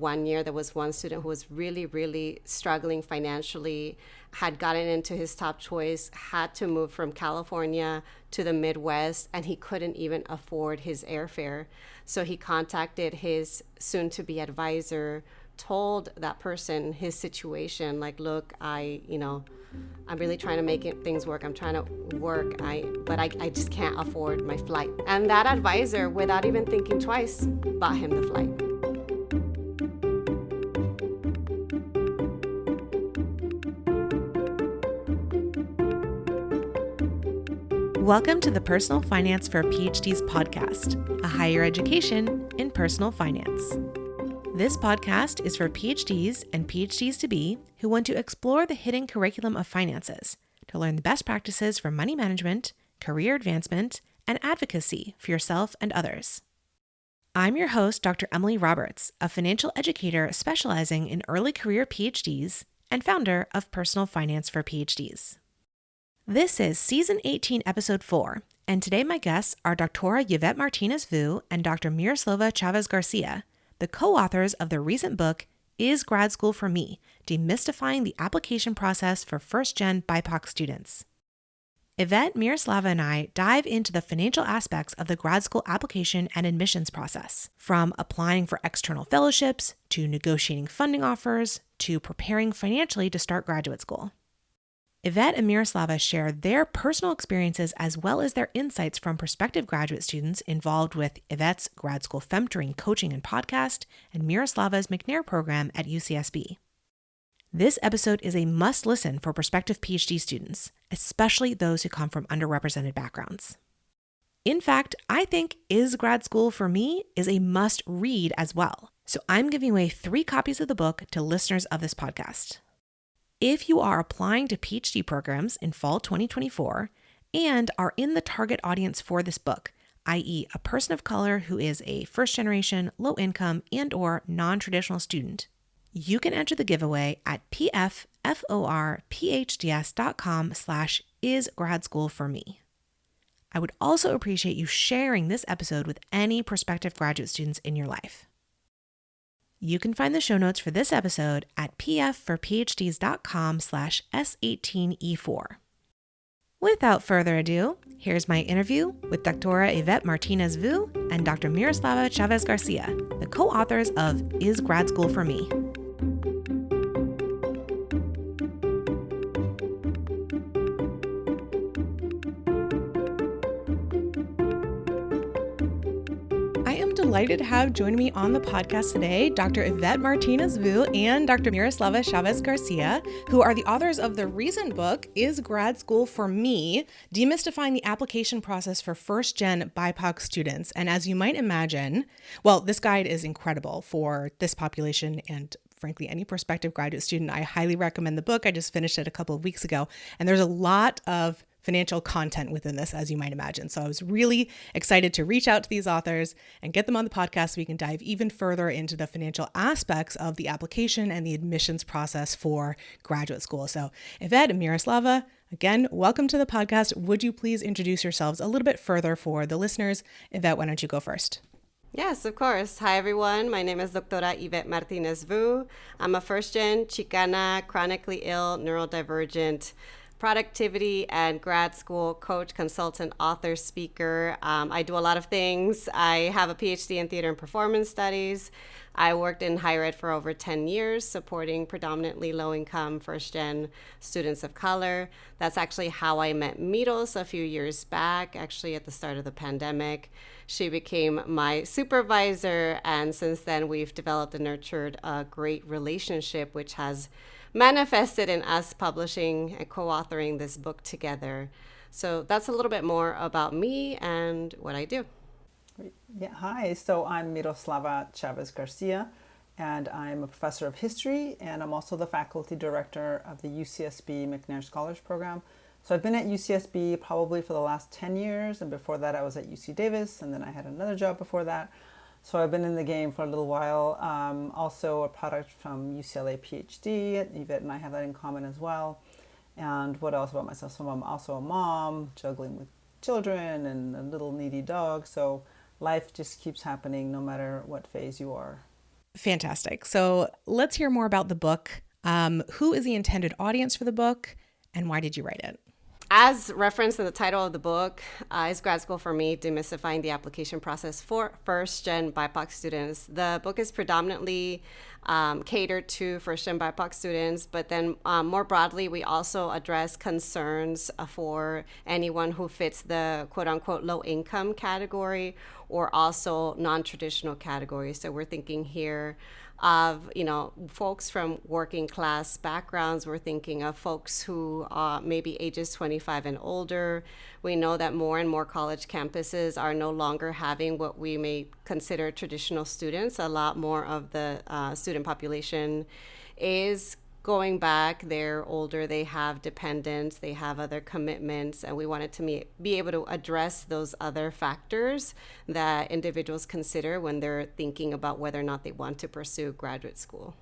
One year, there was one student who was really, really struggling financially, had gotten into his top choice, had to move from California to the Midwest, and he couldn't even afford his airfare. So he contacted his soon-to-be advisor, told that person his situation, like, look, I'm really trying to make things work. I'm trying to work, but I just can't afford my flight. And that advisor, without even thinking twice, bought him the flight. Welcome to the Personal Finance for PhDs podcast, a higher education in personal finance. This podcast is for PhDs and PhDs-to-be who want to explore the hidden curriculum of finances to learn the best practices for money management, career advancement, and advocacy for yourself and others. I'm your host, Dr. Emily Roberts, a financial educator specializing in early career PhDs and founder of Personal Finance for PhDs. This is Season 18, Episode 4, and today my guests are Dr. Yvette Martínez-Vu and Dr. Miroslava Chavez-Garcia, the co-authors of the recent book, Is Grad School for Me? Demystifying the Application Process for First-Gen BIPOC Students. Yvette, Miroslava, and I dive into the financial aspects of the grad school application and admissions process, from applying for external fellowships, to negotiating funding offers, to preparing financially to start graduate school. Yvette and Miroslava share their personal experiences as well as their insights from prospective graduate students involved with Yvette's grad school Femtoring coaching and podcast and Miroslava's McNair program at UCSB. This episode is a must-listen for prospective PhD students, especially those who come from underrepresented backgrounds. In fact, I think Is Grad School for Me is a must-read as well, so I'm giving away 3 copies of the book to listeners of this podcast. If you are applying to PhD programs in fall 2024 and are in the target audience for this book, i.e. a person of color who is a first-generation, low-income, and/or non-traditional student, you can enter the giveaway at pfforphds.com/isgradschoolforme. I would also appreciate you sharing this episode with any prospective graduate students in your life. You can find the show notes for this episode at pfforphds.com/S18E4. Without further ado, here's my interview with Dr. Yvette Martínez-Vu and Dr. Miroslava Chavez-Garcia, the co-authors of Is Grad School for Me? Delighted to have joining me on the podcast today, Dr. Yvette Martínez-Vu and Dr. Miroslava Chavez-Garcia, who are the authors of the recent book, Is Grad School for Me? Demystifying the Application Process for First-Gen BIPOC Students. And as you might imagine, well, this guide is incredible for this population and frankly, any prospective graduate student. I highly recommend the book. I just finished it a couple of weeks ago, and there's a lot of financial content within this, as you might imagine. So I was really excited to reach out to these authors and get them on the podcast so we can dive even further into the financial aspects of the application and the admissions process for graduate school. So Yvette and Miroslava, again, welcome to the podcast. Would you please introduce yourselves a little bit further for the listeners? Yvette, why don't you go first? Yes, of course. Hi, everyone. My name is Dr. Yvette Martínez-Vu. I'm a first-gen Chicana, chronically ill, neurodivergent, productivity and grad school coach, consultant, author, speaker. I do a lot of things. I have a PhD in theater and performance studies. I worked in higher ed for over 10 years, supporting predominantly low-income first-gen students of color. That's actually how I met Miros a few years back, actually at the start of the pandemic. She became my supervisor, and since then we've developed and nurtured a great relationship, which has manifested in us publishing and co-authoring this book together. So that's a little bit more about me and what I do. Yeah, hi. So I'm Miroslava Chavez-Garcia, and I'm a professor of history, and I'm also the faculty director of the UCSB McNair Scholars Program. So I've been at UCSB probably for the last 10 years, and before that I was at UC Davis, and then I had another job before that. So I've been in the game for a little while. Also a product from UCLA PhD. Yvette and I have that in common as well. And what else about myself? So I'm also a mom, juggling with children and a little needy dog. So life just keeps happening no matter what phase you are. Fantastic. So let's hear more about the book. Who is the intended audience for the book, and why did you write it? As referenced in the title of the book, Is Grad School for Me, Demystifying the Application Process for First-Gen BIPOC Students. The book is predominantly catered to First-Gen BIPOC students, but then more broadly, we also address concerns for anyone who fits the quote-unquote low-income category or also non-traditional categories. So we're thinking here of, folks from working class backgrounds. We're thinking of folks who are maybe ages 25 and older. We know that more and more college campuses are no longer having what we may consider traditional students. A lot more of the student population is going back. They're older, they have dependents, they have other commitments, and we wanted to be able to address those other factors that individuals consider when they're thinking about whether or not they want to pursue graduate school.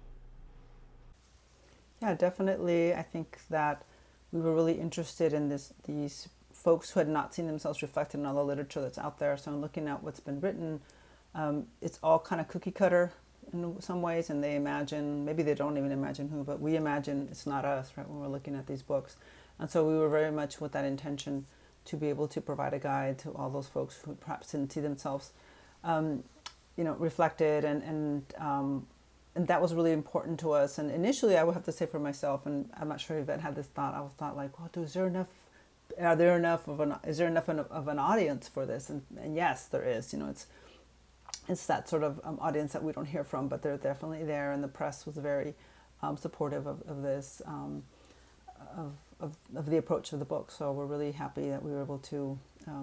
Yeah, definitely. I think that we were really interested in these folks who had not seen themselves reflected in all the literature that's out there. So in looking at what's been written, it's all kind of cookie cutter in some ways, and they imagine, maybe they don't even imagine who, but we imagine it's not us, right, when we're looking at these books. And so we were very much with that intention to be able to provide a guide to all those folks who perhaps didn't see themselves, reflected, and that was really important to us. And initially, I would have to say for myself, and I'm not sure Yvette had this thought, I was thought like, well, is there enough of an audience for this? And yes, there is. It's that sort of audience that we don't hear from, but they're definitely there, and the press was very supportive of this, of the approach of the book. So we're really happy that we were able to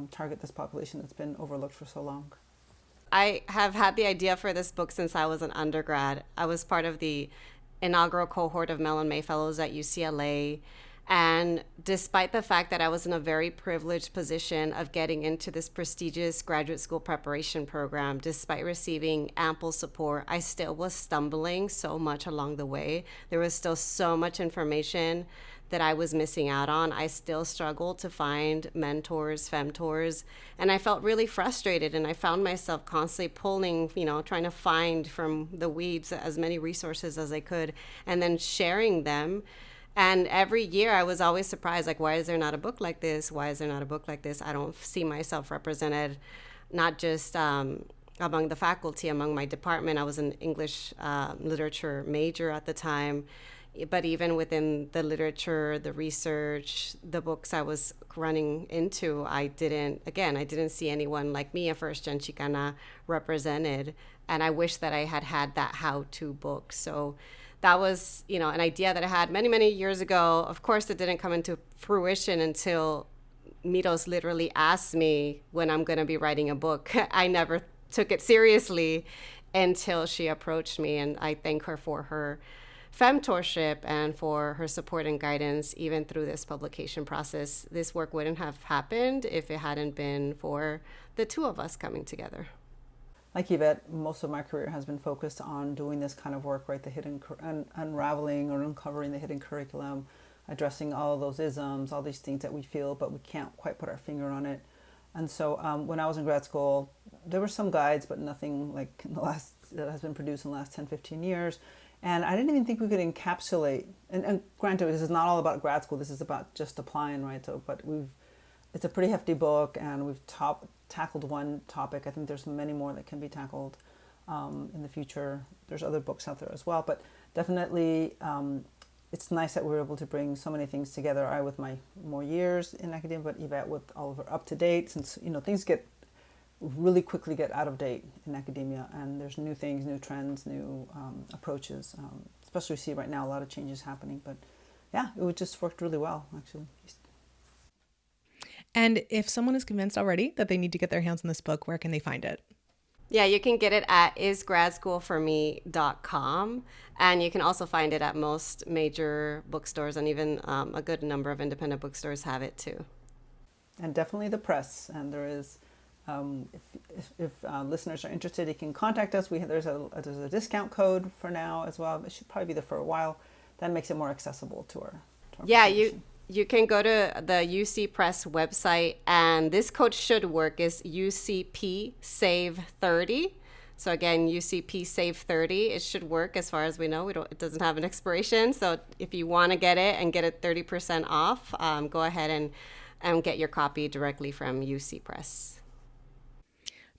target this population that's been overlooked for so long. I have had the idea for this book since I was an undergrad. I was part of the inaugural cohort of Mellon May Fellows at UCLA. And despite the fact that I was in a very privileged position of getting into this prestigious graduate school preparation program, despite receiving ample support, I still was stumbling so much along the way. There was still so much information that I was missing out on. I still struggled to find mentors, femtors, and I felt really frustrated. And I found myself constantly pulling, trying to find from the weeds as many resources as I could, and then sharing them. And every year I was always surprised, like, why is there not a book like this? Why is there not a book like this? I don't see myself represented, not just among the faculty, among my department. I was an English literature major at the time, but even within the literature, the research, the books I was running into, I didn't see anyone like me, a first-gen Chicana, represented. And I wish that I had that how-to book. So that was, an idea that I had many, many years ago. Of course, it didn't come into fruition until Miros literally asked me when I'm going to be writing a book. I never took it seriously until she approached me, and I thank her for her femtorship and for her support and guidance even through this publication process. This work wouldn't have happened if it hadn't been for the two of us coming together. Like Yvette, most of my career has been focused on doing this kind of work, right? The hidden, unraveling or uncovering the hidden curriculum, addressing all of those isms, all these things that we feel, but we can't quite put our finger on it. And so when I was in grad school, there were some guides, but nothing like that has been produced in the last 10, 15 years. And I didn't even think we could encapsulate, and granted, this is not all about grad school, this is about just applying, right? So, but it's a pretty hefty book, and we've tackled one topic. I think there's many more that can be tackled in the future. There's other books out there as well, but definitely it's nice that we're able to bring so many things together. I with my more years in academia, but Yvette with all of her up-to-date, since things really quickly get out of date in academia, and there's new things, new trends, new approaches. Especially we see right now a lot of changes happening, but yeah, it just worked really well, actually. And if someone is convinced already that they need to get their hands on this book, where can they find it? Yeah, you can get it at isgradschoolforme.com, and you can also find it at most major bookstores, and even a good number of independent bookstores have it too. And definitely the press, and there is, if listeners are interested, you can contact us. There's a discount code for now as well. It should probably be there for a while. That makes it more accessible to our You can go to the UC Press website, and this code should work. Is UCP Save 30. So again, UCP Save 30, it should work as far as we know. It doesn't have an expiration. So if you want to get it and get it 30% off, go ahead and get your copy directly from UC Press.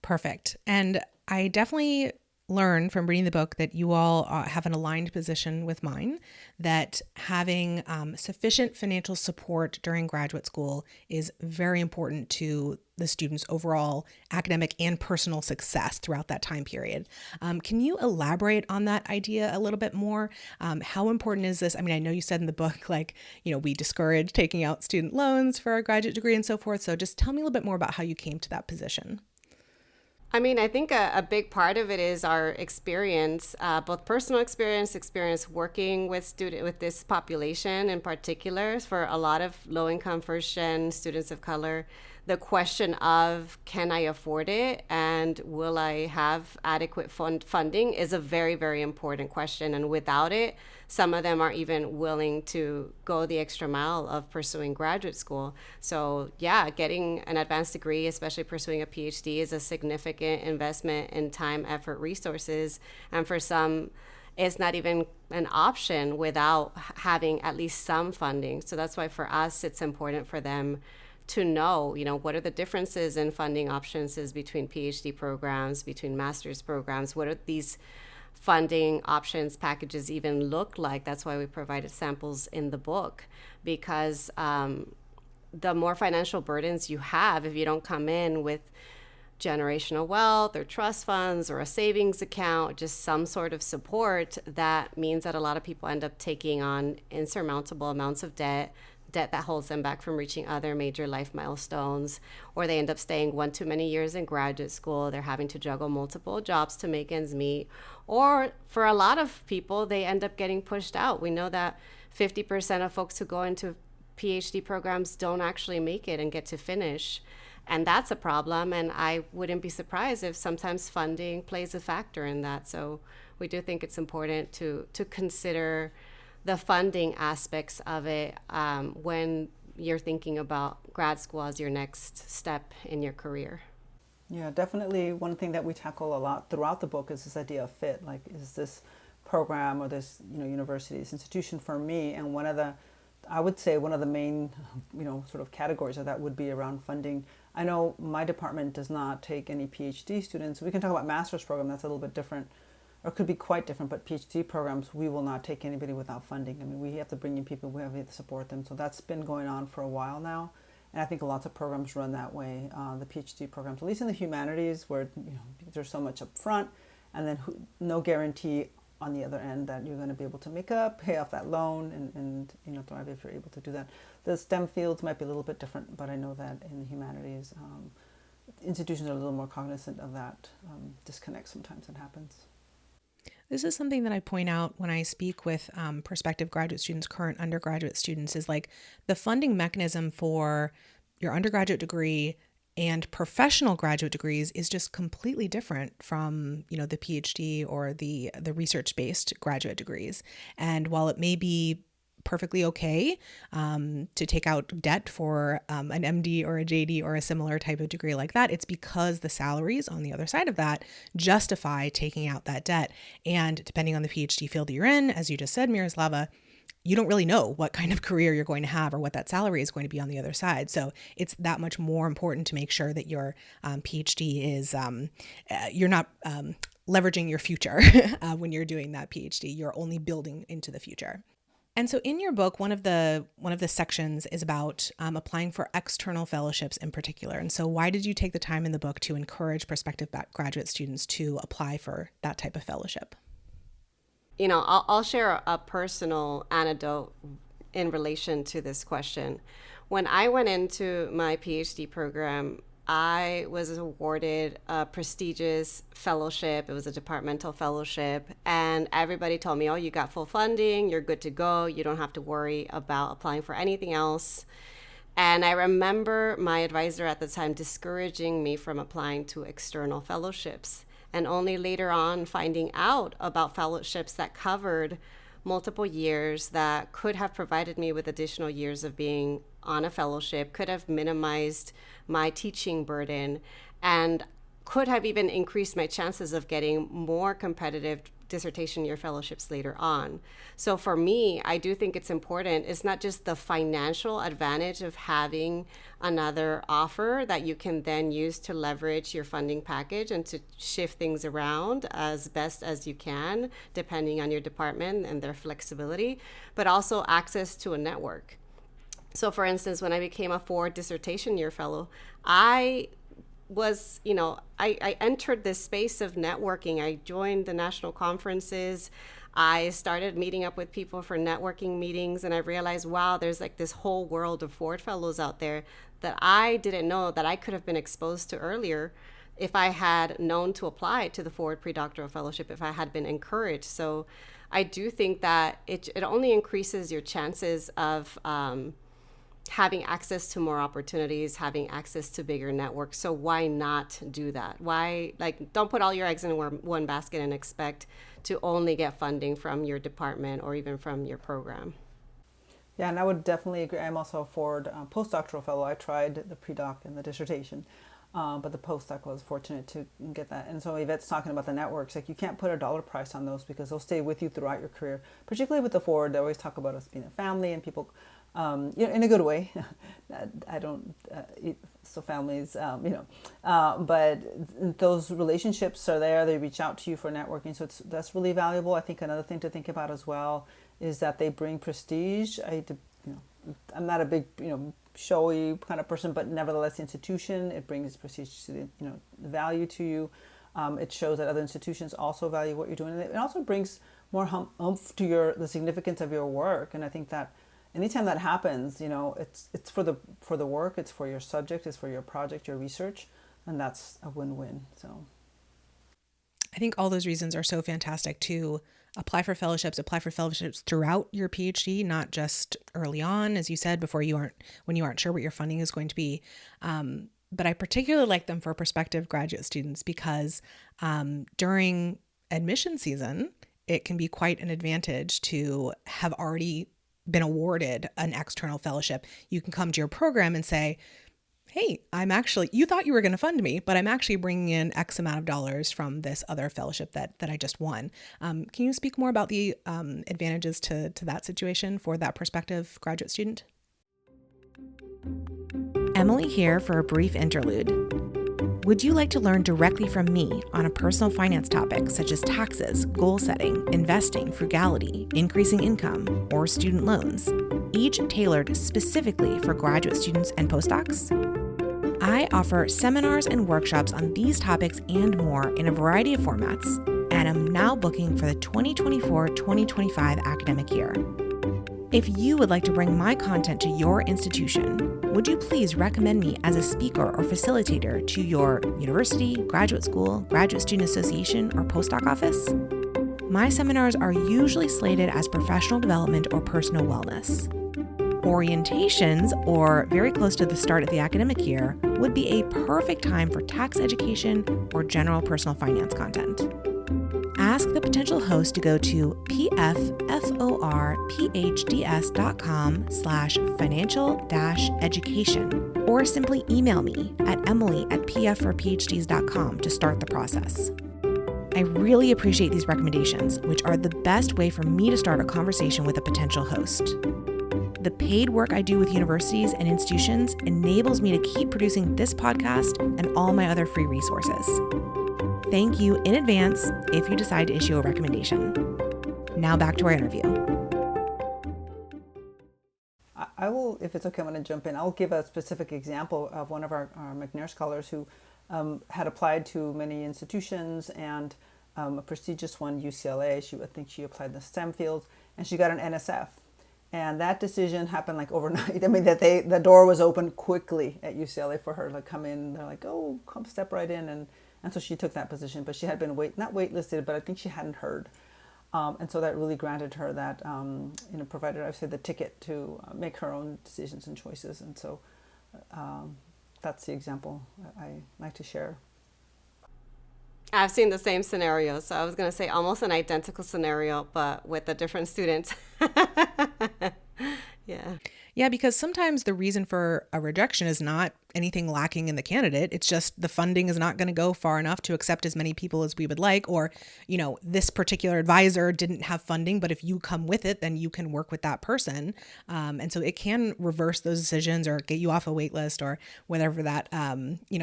Perfect. And I definitely learned from reading the book that you all have an aligned position with mine, that having sufficient financial support during graduate school is very important to the student's overall academic and personal success throughout that time period. Can you elaborate on that idea a little bit more? How important is this? I mean, I know you said in the book, we discourage taking out student loans for a graduate degree and so forth. So just tell me a little bit more about how you came to that position. I mean, I think a big part of it is our experience, both personal experience working with this population in particular. For a lot of low-income first-gen students of color, the question of, can I afford it and will I have adequate funding is a very, very important question. And without it, some of them are even willing to go the extra mile of pursuing graduate school. So yeah, getting an advanced degree, especially pursuing a PhD, is a significant investment in time, effort, resources. And for some, it's not even an option without having at least some funding. So that's why for us, it's important for them to know, what are the differences in funding options between PhD programs, between master's programs, what are these funding options packages even look like. That's why we provided samples in the book, because the more financial burdens you have, if you don't come in with generational wealth or trust funds or a savings account, just some sort of support, that means that a lot of people end up taking on insurmountable amounts of debt that holds them back from reaching other major life milestones, or they end up staying one too many years in graduate school. They're having to juggle multiple jobs to make ends meet, or for a lot of people, they end up getting pushed out. We know that 50% of folks who go into PhD programs don't actually make it and get to finish. And that's a problem, and I wouldn't be surprised if sometimes funding plays a factor in that. So we do think it's important to consider the funding aspects of it when you're thinking about grad school as your next step in your career. Yeah, definitely. One thing that we tackle a lot throughout the book is this idea of fit. Like, is this program or this university, this institution for me? And I would say one of the main sort of categories of that would be around funding. I know my department does not take any PhD students. We can talk about master's program, that's a little bit different, or could be quite different, but PhD programs, we will not take anybody without funding. I mean, we have to bring in people, we have to support them. So that's been going on for a while now. And I think lots of programs run that way, the PhD programs, at least in the humanities, where there's so much up front, and then no guarantee on the other end that you're going to be able to pay off that loan and thrive if you're able to do that. The STEM fields might be a little bit different, but I know that in the humanities, institutions are a little more cognizant of that disconnect sometimes that happens. This is something that I point out when I speak with prospective graduate students, current undergraduate students, is like the funding mechanism for your undergraduate degree and professional graduate degrees is just completely different from, the PhD or the research-based graduate degrees. And while it may be perfectly okay to take out debt for an MD or a JD or a similar type of degree like that, it's because the salaries on the other side of that justify taking out that debt. And depending on the PhD field that you're in, as you just said, Miroslava, you don't really know what kind of career you're going to have or what that salary is going to be on the other side. So it's that much more important to make sure that your PhD is, you're not leveraging your future when you're doing that PhD. You're only building into the future. And so in your book, one of the sections is about applying for external fellowships in particular. And so why did you take the time in the book to encourage prospective graduate students to apply for that type of fellowship? I'll share a personal anecdote in relation to this question. When I went into my PhD program, I was awarded a prestigious fellowship. It was a departmental fellowship. And everybody told me, oh, you got full funding, you're good to go. You don't have to worry about applying for anything else. And I remember my advisor at the time discouraging me from applying to external fellowships. And only later on finding out about fellowships that covered multiple years, that could have provided me with additional years of being on a fellowship, could have minimized my teaching burden. And could have even increased my chances of getting more competitive dissertation year fellowships later on. So for me, I do think it's important. It's not just the financial advantage of having another offer that you can then use to leverage your funding package and to shift things around as best as you can, depending on your department and their flexibility, but also access to a network. So for instance, when I became a forward dissertation year fellow, I entered this space of networking. I joined the national conferences. I started meeting up with people for networking meetings, and I realized, wow, there's like this whole world of forward fellows out there that I didn't know that I could have been exposed to earlier if I had known to apply to the forward predoctoral fellowship, if I had been encouraged. So I do think that it only increases your chances of having access to more opportunities, having access to bigger networks. So why not do that? Why, don't put all your eggs in one basket and expect to only get funding from your department or even from your program. Yeah, and I would definitely agree. I'm also a forward postdoctoral fellow. I tried the pre-doc and the dissertation, but the postdoc was fortunate to get that. And so Yvette's talking about the networks. Like, you can't put a dollar price on those because they'll stay with you throughout your career. Particularly with the forward, they always talk about us being a family and people, in a good way. I don't, so families, but those relationships are there. They reach out to you for networking. So that's really valuable. I think another thing to think about as well is that they bring prestige. I'm not a big, showy kind of person, but nevertheless, the institution, it brings prestige to the, value to you. It shows that other institutions also value what you're doing. And it also brings more oomph to the significance of your work. And I think that anytime that happens, it's for the work, it's for your subject, it's for your project, your research, and that's a win-win. So I think all those reasons are so fantastic to apply for fellowships throughout your PhD, not just early on, as you said, when you aren't sure what your funding is going to be. But I particularly like them for prospective graduate students because during admission season, it can be quite an advantage to have already been awarded an external fellowship. You can come to your program and say, hey, you thought you were going to fund me, but I'm actually bringing in X amount of dollars from this other fellowship that I just won. Can you speak more about the advantages to that situation for that prospective graduate student? Emily here for a brief interlude. Would you like to learn directly from me on a personal finance topic such as taxes, goal setting, investing, frugality, increasing income, or student loans, each tailored specifically for graduate students and postdocs? I offer seminars and workshops on these topics and more in a variety of formats, and I'm now booking for the 2024-2025 academic year. If you would like to bring my content to your institution, would you please recommend me as a speaker or facilitator to your university, graduate school, graduate student association, or postdoc office? My seminars are usually slated as professional development or personal wellness. Orientations, or very close to the start of the academic year, would be a perfect time for tax education or general personal finance content. Ask the potential host to go to pfforphds.com/financial-education or simply email me at emily@pfforphds.com to start the process. I really appreciate these recommendations, which are the best way for me to start a conversation with a potential host. The paid work I do with universities and institutions enables me to keep producing this podcast and all my other free resources. Thank you in advance if you decide to issue a recommendation. Now back to our interview. I will, if it's okay, I'm going to jump in. I'll give a specific example of one of our McNair scholars who had applied to many institutions and a prestigious one, UCLA. I think she applied in the STEM fields, and she got an NSF. And that decision happened like overnight. I mean, the door was open quickly at UCLA for her to come in. They're like, oh, come step right in. And so she took that position, but she had been not waitlisted, but I think she hadn't heard. And so that really granted her that, provided, I say, the ticket to make her own decisions and choices. And so that's the example I like to share. I've seen the same scenario. So I was going to say almost an identical scenario, but with a different student. Yeah. Yeah, because sometimes the reason for a rejection is not anything lacking in the candidate. It's just the funding is not going to go far enough to accept as many people as we would like, or, this particular advisor didn't have funding, but if you come with it, then you can work with that person. And so it can reverse those decisions or get you off a wait list or whatever that,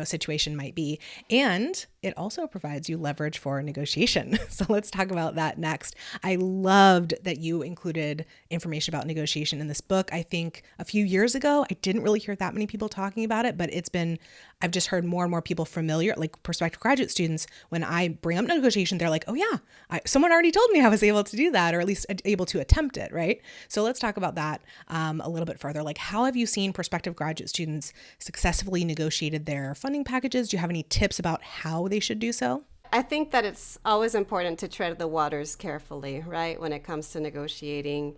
situation might be. And it also provides you leverage for negotiation. So let's talk about that next. I loved that you included information about negotiation in this book. I think a few years ago, I didn't really hear that many people talking about it, but I've just heard more and more people familiar, like prospective graduate students, when I bring up negotiation, they're like, oh yeah, someone already told me I was able to do that, or at least able to attempt it, right? So let's talk about that a little bit further. Like, how have you seen prospective graduate students successfully negotiated their funding packages? Do you have any tips about how they should do so? I think that it's always important to tread the waters carefully, right, when it comes to negotiating.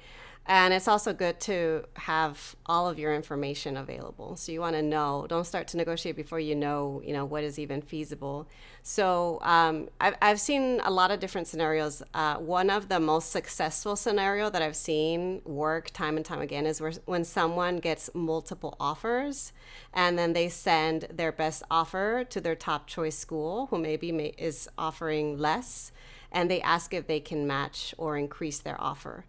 And it's also good to have all of your information available. So you want to know, don't start to negotiate before you know what is even feasible. So I've seen a lot of different scenarios. One of the most successful scenario that I've seen work time and time again is when someone gets multiple offers and then they send their best offer to their top choice school, who maybe is offering less, and they ask if they can match or increase their offer.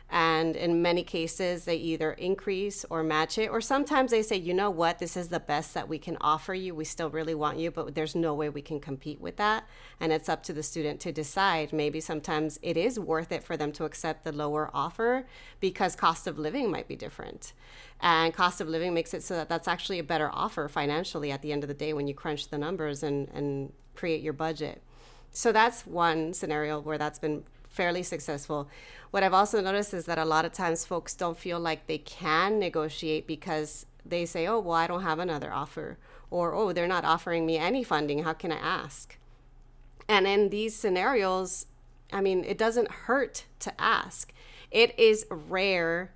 And in many cases, they either increase or match it, or sometimes they say, you know what, this is the best that we can offer you. We still really want you, but there's no way we can compete with that. And it's up to the student to decide. Maybe sometimes it is worth it for them to accept the lower offer because cost of living might be different. And cost of living makes it so that that's actually a better offer financially at the end of the day when you crunch the numbers and create your budget. So that's one scenario where that's been fairly successful. What I've also noticed is that a lot of times folks don't feel like they can negotiate because they say, oh, well, I don't have another offer, or, oh, they're not offering me any funding. How can I ask? And in these scenarios, it doesn't hurt to ask. It is rare.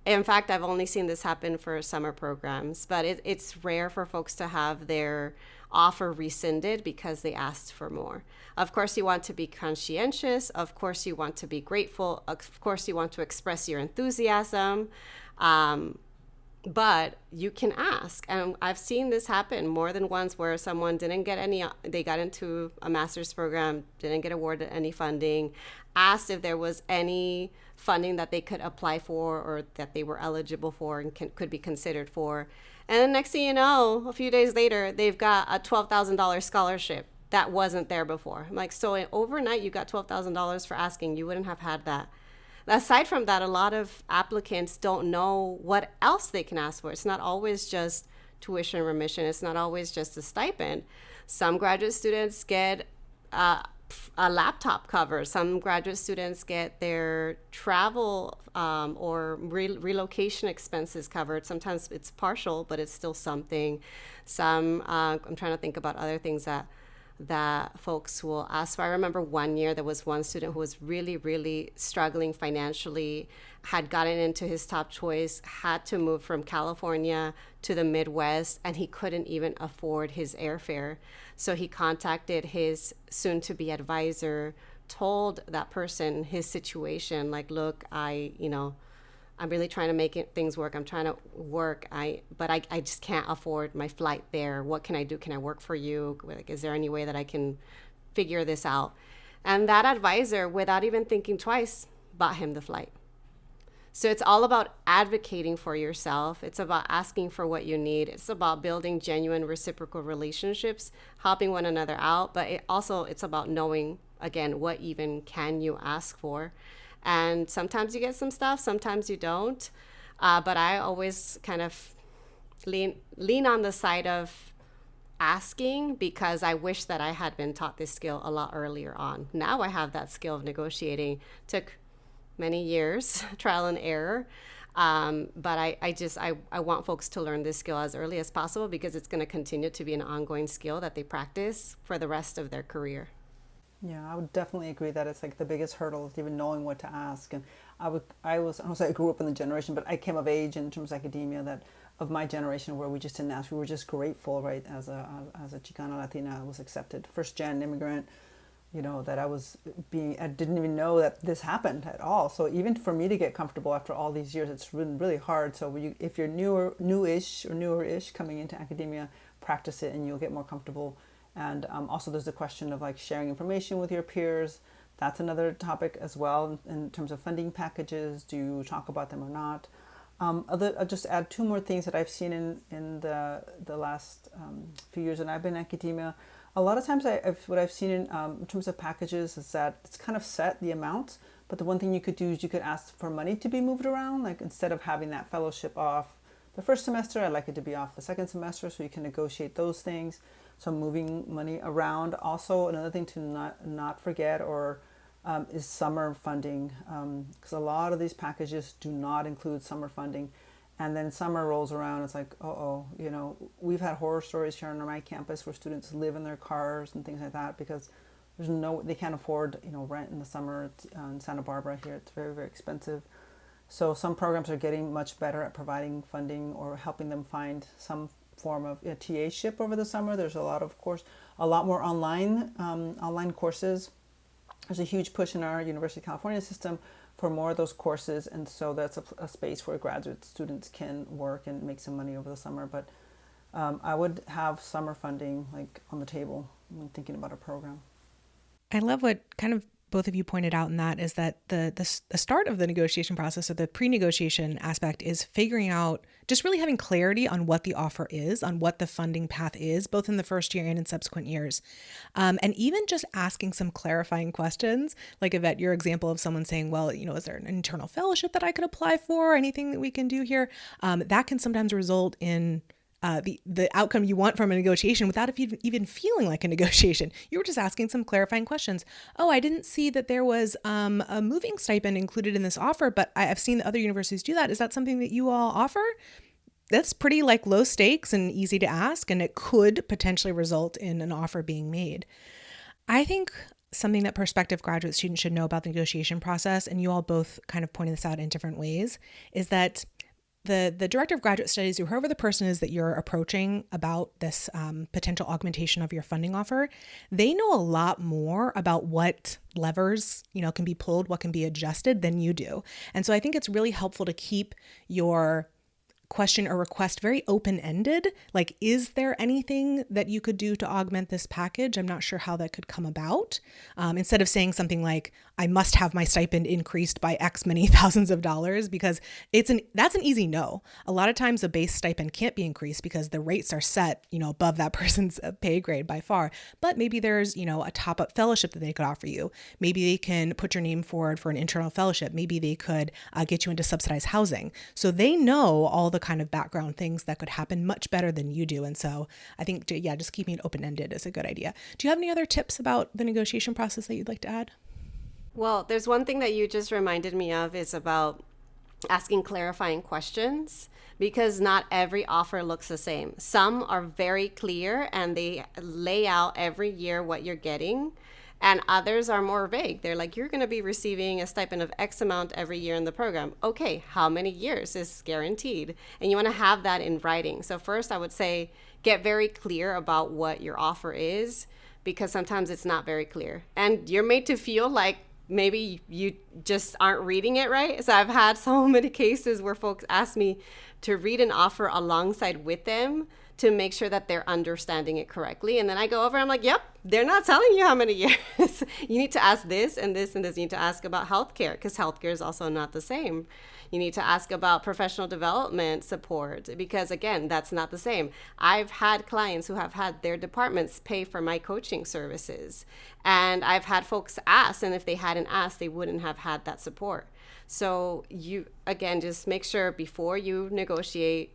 In fact, I've only seen this happen for summer programs, but it's rare for folks to have their offer rescinded because they asked for more. Of course, you want to be conscientious. Of course, you want to be grateful. Of course, you want to express your enthusiasm. But you can ask. And I've seen this happen more than once where someone didn't get they got into a master's program, didn't get awarded any funding, asked if there was any funding that they could apply for or that they were eligible for and could be considered for. And then next thing you know, a few days later, they've got a $12,000 scholarship that wasn't there before. I'm like, so overnight you got $12,000 for asking. You wouldn't have had that. Aside from that, a lot of applicants don't know what else they can ask for. It's not always just tuition remission. It's not always just a stipend. Some graduate students get a laptop cover. Some graduate students get their travel or relocation expenses covered. Sometimes it's partial, but it's still something. Some, I'm trying to think about other things that folks will ask for. I remember one year there was one student who was really, really struggling financially, had gotten into his top choice, had to move from California to the Midwest, and he couldn't even afford his airfare. So he contacted his soon-to-be advisor, told that person his situation, like, look, I'm really trying to make things work. I'm trying to work, but I just can't afford my flight there. What can I do? Can I work for you? Like, is there any way that I can figure this out? And that advisor, without even thinking twice, bought him the flight. So it's all about advocating for yourself. It's about asking for what you need. It's about building genuine reciprocal relationships, helping one another out. But it's about knowing, again, what even can you ask for? And sometimes you get some stuff, sometimes you don't. But I always kind of lean on the side of asking because I wish that I had been taught this skill a lot earlier on. Now I have that skill of negotiating. Took many years, trial and error. But I want folks to learn this skill as early as possible because it's going to continue to be an ongoing skill that they practice for the rest of their career. Yeah, I would definitely agree that it's like the biggest hurdle is even knowing what to ask. And I don't say I grew up in the generation, but I came of age in terms of academia that of my generation where we just didn't ask. We were just grateful, right? As a Chicana Latina, I was accepted, first-gen immigrant, that I didn't even know that this happened at all. So even for me to get comfortable after all these years, it's been really hard. So if you're newer-ish coming into academia, practice it and you'll get more comfortable. And also there's the question of like sharing information with your peers. That's another topic as well in terms of funding packages. Do you talk about them or not? I'll just add two more things that I've seen in the last few years that I've been in academia. A lot of times what I've seen in terms of packages is that it's kind of set, the amount, but the one thing you could do is you could ask for money to be moved around. Like instead of having that fellowship off the first semester, I'd like it to be off the second semester, so you can negotiate those things. So moving money around. Also, another thing to not forget is summer funding, because a lot of these packages do not include summer funding. And then summer rolls around, it's like, we've had horror stories here on my campus where students live in their cars and things like that because they can't afford, rent in the summer in Santa Barbara here. It's very, very expensive. So some programs are getting much better at providing funding or helping them find some form of TA-ship over the summer. There's a lot more online courses. There's a huge push in our University of California system for more of those courses, and so that's a space where graduate students can work and make some money over the summer. But I would have summer funding like on the table when thinking about a program. I love what kind of both of you pointed out in that is that the start of the negotiation process or the pre-negotiation aspect is figuring out, just really having clarity on what the offer is, on what the funding path is, both in the first year and in subsequent years. And even just asking some clarifying questions, like Yvette, your example of someone saying, well, is there an internal fellowship that I could apply for? Anything that we can do here? That can sometimes result in the outcome you want from a negotiation without even feeling like a negotiation. You were just asking some clarifying questions. Oh, I didn't see that there was a moving stipend included in this offer, but I've seen other universities do that. Is that something that you all offer? That's pretty low stakes and easy to ask, and it could potentially result in an offer being made. I think something that prospective graduate students should know about the negotiation process, and you all both kind of pointed this out in different ways, is that the director of graduate studies, or whoever the person is that you're approaching about this potential augmentation of your funding offer, they know a lot more about what levers, can be pulled, what can be adjusted than you do. And so I think it's really helpful to keep your question or request very open-ended. Like, is there anything that you could do to augment this package? I'm not sure how that could come about. Instead of saying something like, I must have my stipend increased by X many thousands of dollars, because that's an easy no. A lot of times a base stipend can't be increased because the rates are set, above that person's pay grade by far. But maybe there's, a top-up fellowship that they could offer you. Maybe they can put your name forward for an internal fellowship. Maybe they could get you into subsidized housing. So they know all the kind of background things that could happen much better than you do. And so I think, just keeping it open-ended is a good idea. Do you have any other tips about the negotiation process that you'd like to add? Well, there's one thing that you just reminded me of is about asking clarifying questions, because not every offer looks the same. Some are very clear and they lay out every year what you're getting, and others are more vague. They're like, you're going to be receiving a stipend of X amount every year in the program. Okay, how many years is guaranteed? And you want to have that in writing. So first, I would say get very clear about what your offer is, because sometimes it's not very clear. And you're made to feel like maybe you just aren't reading it right. So I've had so many cases where folks ask me to read an offer alongside with them to make sure that they're understanding it correctly. And then I go over and I'm like, yep, they're not telling you how many years. You need to ask this and this and this. You need to ask about healthcare, because healthcare is also not the same. You need to ask about professional development support, because again, that's not the same. I've had clients who have had their departments pay for my coaching services. And I've had folks ask, and if they hadn't asked, they wouldn't have had that support. So you, again, just make sure before you negotiate,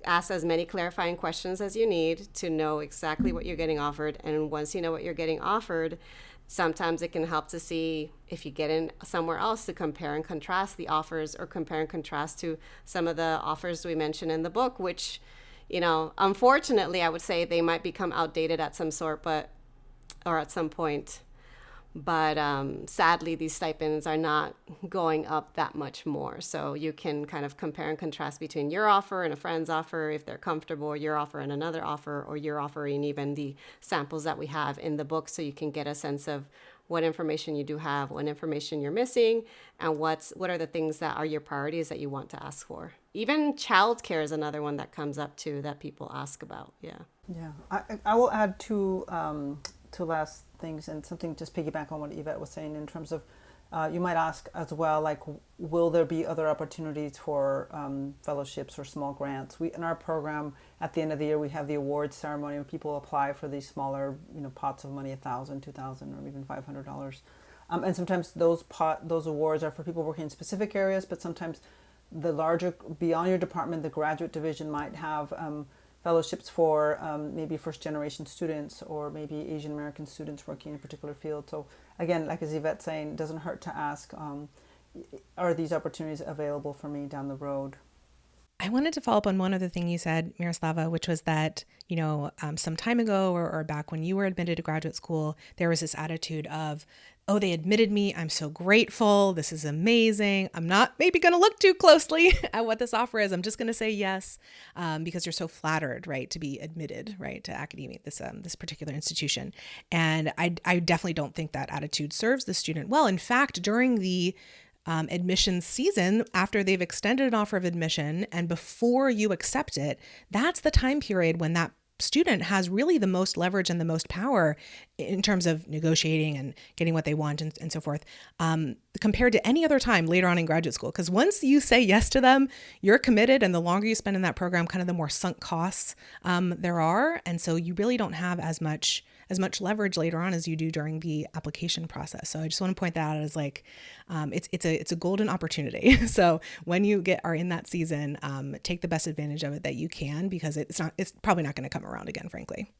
ask as many clarifying questions as you need to know exactly what you're getting offered. And once you know what you're getting offered, sometimes it can help to see if you get in somewhere else to compare and contrast the offers, or compare and contrast to some of the offers we mentioned in the book, which, unfortunately, I would say they might become outdated at some point. But sadly, these stipends are not going up that much more. So you can kind of compare and contrast between your offer and a friend's offer if they're comfortable, or your offer and another offer, or your offering even the samples that we have in the book, so you can get a sense of what information you do have, what information you're missing, and what are the things that are your priorities that you want to ask for. Even childcare is another one that comes up too that people ask about. Yeah. Yeah, I will add two last things, and something just piggyback on what Yvette was saying in terms of you might ask as well, like, will there be other opportunities for fellowships or small grants? In our program, at the end of the year, we have the awards ceremony where people apply for these smaller, pots of money, $1,000, $2,000, or even $500. And sometimes those awards are for people working in specific areas, but sometimes the larger, beyond your department, the graduate division might have fellowships for maybe first-generation students or maybe Asian American students working in a particular field. So again, like as Yvette's saying, it doesn't hurt to ask, are these opportunities available for me down the road? I wanted to follow up on one other thing you said, Miroslava, which was that, some time ago or back when you were admitted to graduate school, there was this attitude of, oh, they admitted me. I'm so grateful. This is amazing. I'm not maybe going to look too closely at what this offer is. I'm just going to say yes, because you're so flattered, right, to be admitted, right, to academia, this particular institution. And I definitely don't think that attitude serves the student well. In fact, during the admissions season, after they've extended an offer of admission and before you accept it, that's the time period when that student has really the most leverage and the most power in terms of negotiating and getting what they want and so forth, compared to any other time later on in graduate school. Because once you say yes to them, you're committed, and the longer you spend in that program, kind of the more sunk costs there are. And so you really don't have as much leverage later on as you do during the application process. So I just want to point that out as like, it's a golden opportunity. So when you are in that season, take the best advantage of it that you can, because it's probably not going to come around again, frankly.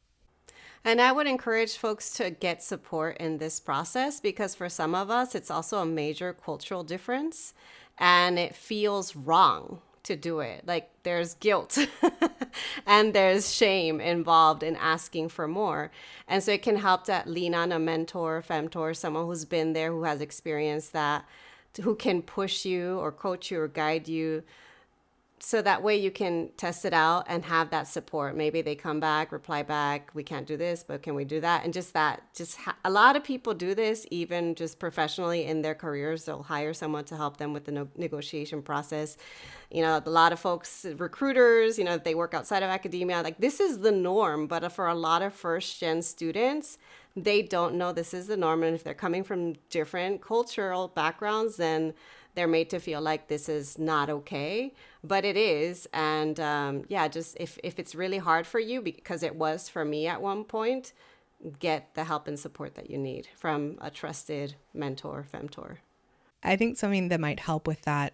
And I would encourage folks to get support in this process, because for some of us, it's also a major cultural difference and it feels wrong to do it. Like there's guilt and there's shame involved in asking for more. And so it can help to lean on a mentor, femtor, someone who's been there, who has experienced that, who can push you or coach you or guide you. So that way you can test it out and have that support. Maybe they come back, reply back, we can't do this, but can we do that? And a lot of people do this, even just professionally in their careers. They'll hire someone to help them with the negotiation process. A lot of folks, recruiters, they work outside of academia. Like, this is the norm, but for a lot of first-gen students, they don't know this is the norm. And if they're coming from different cultural backgrounds, then they're made to feel like this is not okay, but it is. And just if it's really hard for you, because it was for me at one point, get the help and support that you need from a trusted mentor, femtor. I think something that might help with that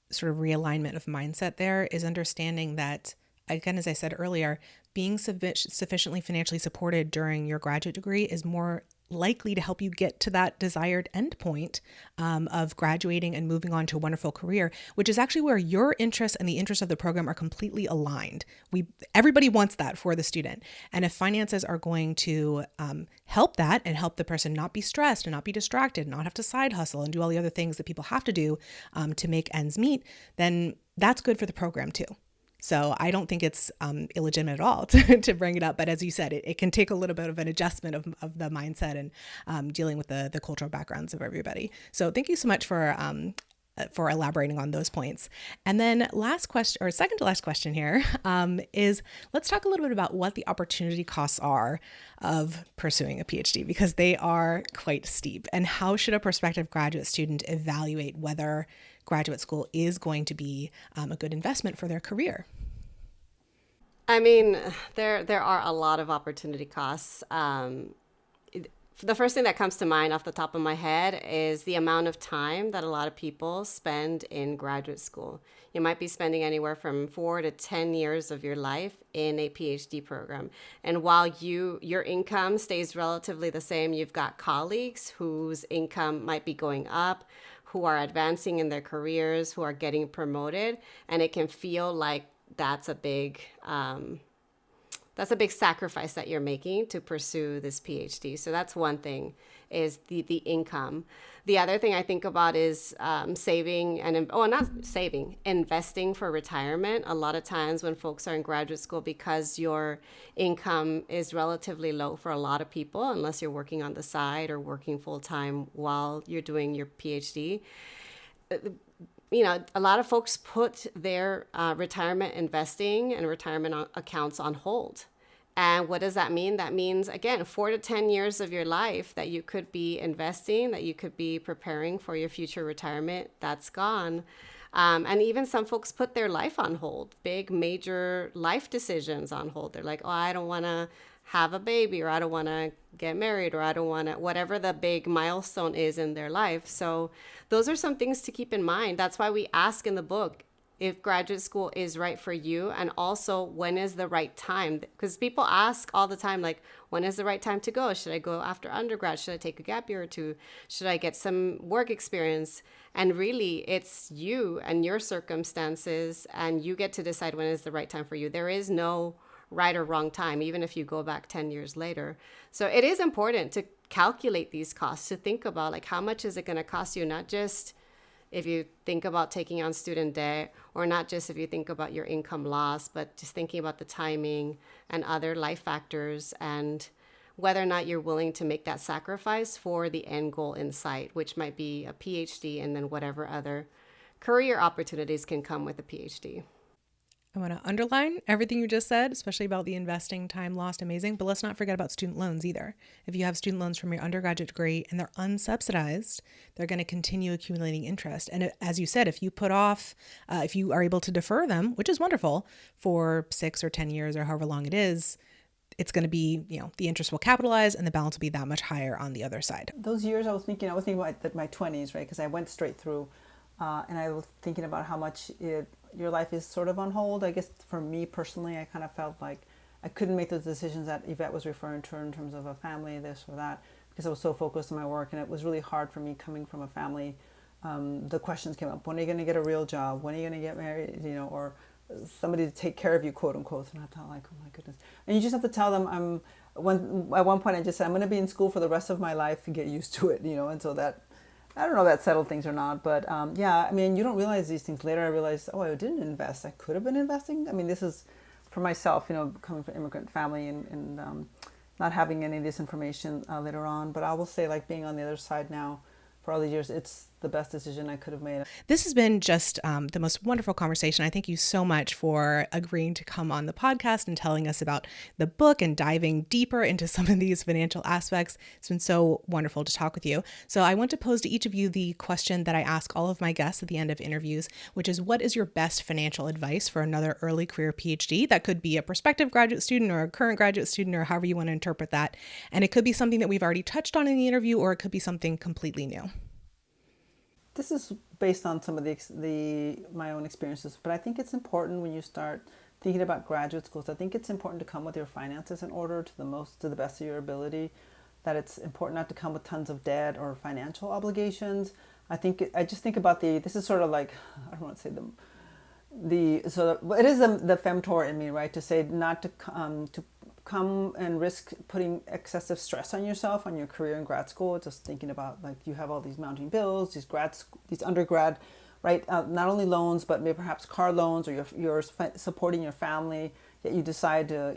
sort of realignment of mindset there is understanding that, again, as I said earlier, being sufficiently financially supported during your graduate degree is more likely to help you get to that desired endpoint of graduating and moving on to a wonderful career, which is actually where your interests and the interests of the program are completely aligned. Everybody wants that for the student. And if finances are going to help that and help the person not be stressed and not be distracted, not have to side hustle and do all the other things that people have to do to make ends meet, then that's good for the program too. So I don't think it's illegitimate at all to bring it up. But as you said, it can take a little bit of an adjustment of the mindset and dealing with the cultural backgrounds of everybody. So thank you so much for elaborating on those points. And then last question, or second to last question here, is let's talk a little bit about what the opportunity costs are of pursuing a PhD, because they are quite steep. And how should a prospective graduate student evaluate whether graduate school is going to be a good investment for their career? I mean, there are a lot of opportunity costs. The first thing that comes to mind off the top of my head is the amount of time that a lot of people spend in graduate school. You might be spending anywhere from 4 to 10 years of your life in a PhD program. And while your income stays relatively the same, you've got colleagues whose income might be going up, who are advancing in their careers, who are getting promoted. And it can feel like that's a big that's a big sacrifice that you're making to pursue this PhD. So that's one thing, is the income. The other thing I think about is saving and, investing for retirement. A lot of times when folks are in graduate school, because your income is relatively low for a lot of people, unless you're working on the side or working full time while you're doing your PhD, a lot of folks put their retirement investing and retirement accounts on hold. And what does that mean? That means, again, 4 to 10 years of your life that you could be investing, that you could be preparing for your future retirement, that's gone. And even some folks put their life on hold, big, major life decisions on hold. They're like, oh, I don't want to have a baby, or I don't want to get married, or I don't want to, whatever the big milestone is in their life. So those are some things to keep in mind. That's why we ask in the book if graduate school is right for you, and also when is the right time. Because people ask all the time, like, when is the right time to go? Should I go after undergrad? Should I take a gap year or two? Should I get some work experience? And really, it's you and your circumstances, and you get to decide when is the right time for you. There is no right or wrong time, even if you go back 10 years later. So it is important to calculate these costs, to think about, like, how much is it going to cost you, not just if you think about taking on student debt, or not just if you think about your income loss, but just thinking about the timing and other life factors, and whether or not you're willing to make that sacrifice for the end goal in sight, which might be a PhD, and then whatever other career opportunities can come with a PhD. I want to underline everything you just said, especially about the investing time lost, amazing. But let's not forget about student loans either. If you have student loans from your undergraduate degree and they're unsubsidized, they're going to continue accumulating interest. And as you said, if you put off, if you are able to defer them, which is wonderful, for 6 or 10 years or however long it is, it's going to be, the interest will capitalize and the balance will be that much higher on the other side. Those years I was thinking about my 20s, right? Because I went straight through and I was thinking about how much your life is sort of on hold. I guess for me personally, I kind of felt like I couldn't make those decisions that Yvette was referring to in terms of a family, this or that, because I was so focused on my work, and it was really hard for me coming from a family. The questions came up: when are you going to get a real job? When are you going to get married? Or somebody to take care of you, quote unquote. And I thought, like, oh my goodness. And you just have to tell them, at one point I just said, I'm going to be in school for the rest of my life and get used to it, and so that, I don't know if that settled things or not, but you don't realize these things later. I realized, I didn't invest. I could have been investing. I mean, this is for myself, coming from an immigrant family and not having any of this information later on. But I will say, like, being on the other side now for all these years, it's the best decision I could have made. This has been just the most wonderful conversation. I thank you so much for agreeing to come on the podcast and telling us about the book and diving deeper into some of these financial aspects. It's been so wonderful to talk with you. So I want to pose to each of you the question that I ask all of my guests at the end of interviews, which is, what is your best financial advice for another early career PhD? That could be a prospective graduate student or a current graduate student, or however you want to interpret that. And it could be something that we've already touched on in the interview, or it could be something completely new. This is based on some of my own experiences, but I think it's important when you start thinking about graduate schools. I think it's important to come with your finances in order to the best of your ability. That it's important not to come with tons of debt or financial obligations. I just think about this is sort of like, I don't want to say it is the Femtor in me, right? To say not to come and risk putting excessive stress on yourself, on your career in grad school. Just thinking about, like, you have all these mounting bills, these undergrad, right? Not only loans, but maybe perhaps car loans, or you're supporting your family, yet you decide to,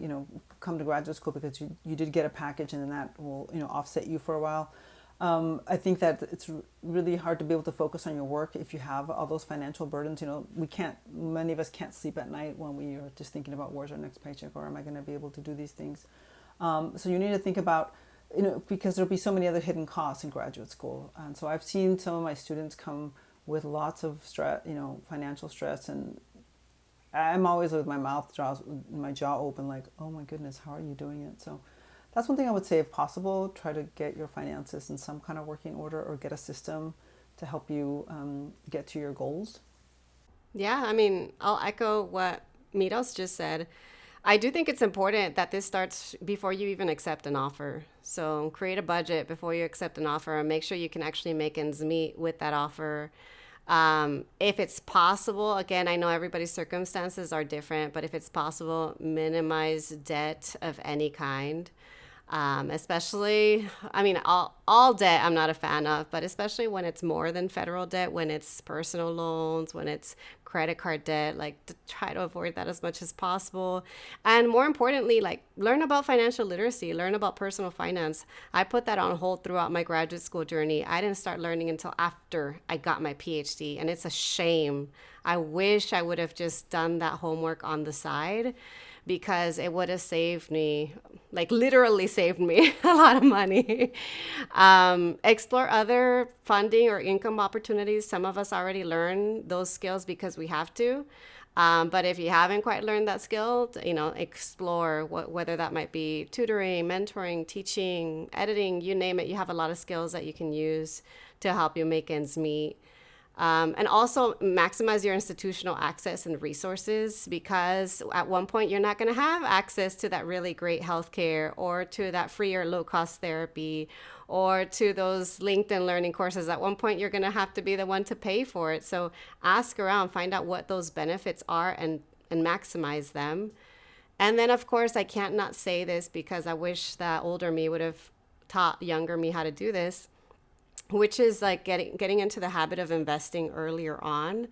come to graduate school because you did get a package, and then that will, offset you for a while. I think that it's really hard to be able to focus on your work if you have all those financial burdens. Many of us can't sleep at night when we are just thinking about, where's our next paycheck, or am I going to be able to do these things? So you need to think about, because there'll be so many other hidden costs in graduate school. And so I've seen some of my students come with lots of stress, financial stress, and I'm always with my jaw open, like, oh my goodness, how are you doing it? So that's one thing I would say, if possible, try to get your finances in some kind of working order, or get a system to help you get to your goals. Yeah, I'll echo what Miros just said. I do think it's important that this starts before you even accept an offer. So create a budget before you accept an offer, and make sure you can actually make ends meet with that offer. If it's possible, again, I know everybody's circumstances are different, but if it's possible, minimize debt of any kind. Especially, I mean, all debt I'm not a fan of, but especially when it's more than federal debt, when it's personal loans, when it's credit card debt, like to try to avoid that as much as possible. And more importantly, like learn about financial literacy, learn about personal finance. I put that on hold throughout my graduate school journey. I didn't start learning until after I got my PhD, and it's a shame. I wish I would have just done that homework on the side, because it would have saved me, like literally saved me a lot of money. Explore other funding or income opportunities. Some of us already learn those skills because we have to. But if you haven't quite learned that skill, explore whether that might be tutoring, mentoring, teaching, editing, you name it. You have a lot of skills that you can use to help you make ends meet. And also maximize your institutional access and resources, because at one point you're not going to have access to that really great healthcare, or to that free or low cost therapy, or to those LinkedIn learning courses. At one point you're going to have to be the one to pay for it. So ask around, find out what those benefits are, and maximize them. And then, of course, I can't not say this, because I wish that older me would have taught younger me how to do this, which is like getting into the habit of investing earlier on.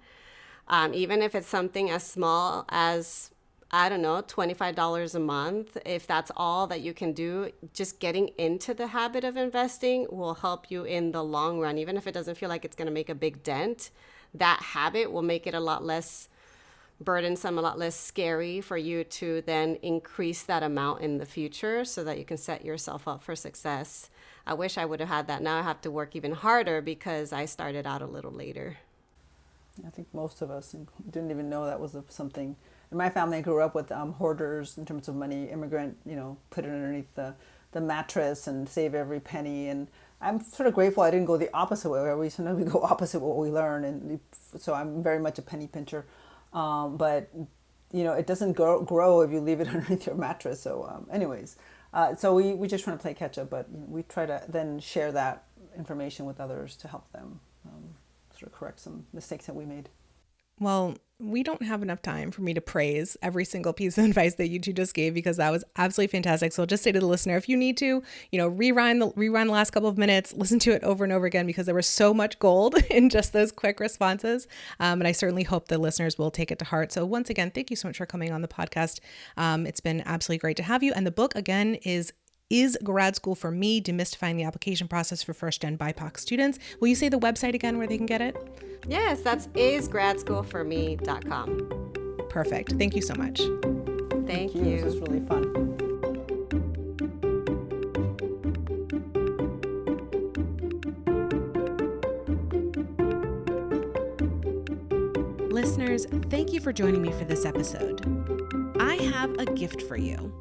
Even if it's something as small as, I don't know, $25 a month, if that's all that you can do, just getting into the habit of investing will help you in the long run. Even if it doesn't feel like it's going to make a big dent, that habit will make it a lot less burdensome, a lot less scary for you to then increase that amount in the future, so that you can set yourself up for success. I wish I would have had that. Now I have to work even harder because I started out a little later. I think most of us didn't even know that was something. In my family, I grew up with hoarders in terms of money, immigrant, put it underneath the mattress and save every penny. And I'm sort of grateful I didn't go the opposite way, where sometimes we go opposite what we learn. And so I'm very much a penny pincher. But it doesn't grow if you leave it underneath your mattress. So so we just try to play catch up, but we try to then share that information with others to help them sort of correct some mistakes that we made. Well, we don't have enough time for me to praise every single piece of advice that you two just gave, because that was absolutely fantastic. So I'll just say to the listener, if you need to, rewind the last couple of minutes, listen to it over and over again, because there was so much gold in just those quick responses. And I certainly hope the listeners will take it to heart. So once again, thank you so much for coming on the podcast. It's been absolutely great to have you. And the book, again, is Grad School for Me, Demystifying the Application Process for First-Gen BIPOC Students. Will you say the website again where they can get it? Yes, that's isgradschoolforme.com. Perfect. Thank you so much. Thank you. This was really fun. Listeners, thank you for joining me for this episode. I have a gift for you.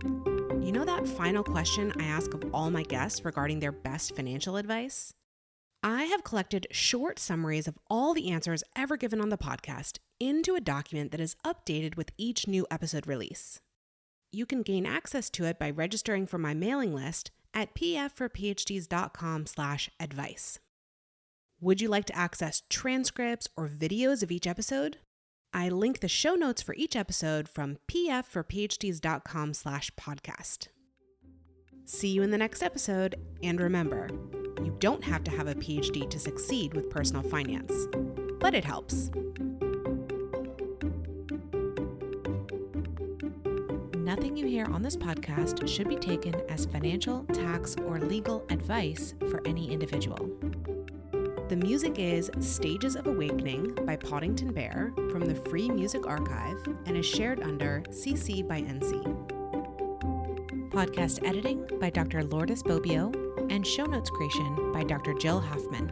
You know that final question I ask of all my guests regarding their best financial advice? I have collected short summaries of all the answers ever given on the podcast into a document that is updated with each new episode release. You can gain access to it by registering for my mailing list at pfforphds.com/advice. Would you like to access transcripts or videos of each episode? I link the show notes for each episode from pfforphds.com/podcast. See you in the next episode, and remember, you don't have to have a PhD to succeed with personal finance, but it helps. Nothing you hear on this podcast should be taken as financial, tax, or legal advice for any individual. The music is Stages of Awakening by Poddington Bear from the Free Music Archive and is shared under CC by NC. Podcast editing by Dr. Lourdes Bobbio and show notes creation by Dr. Jill Hoffman.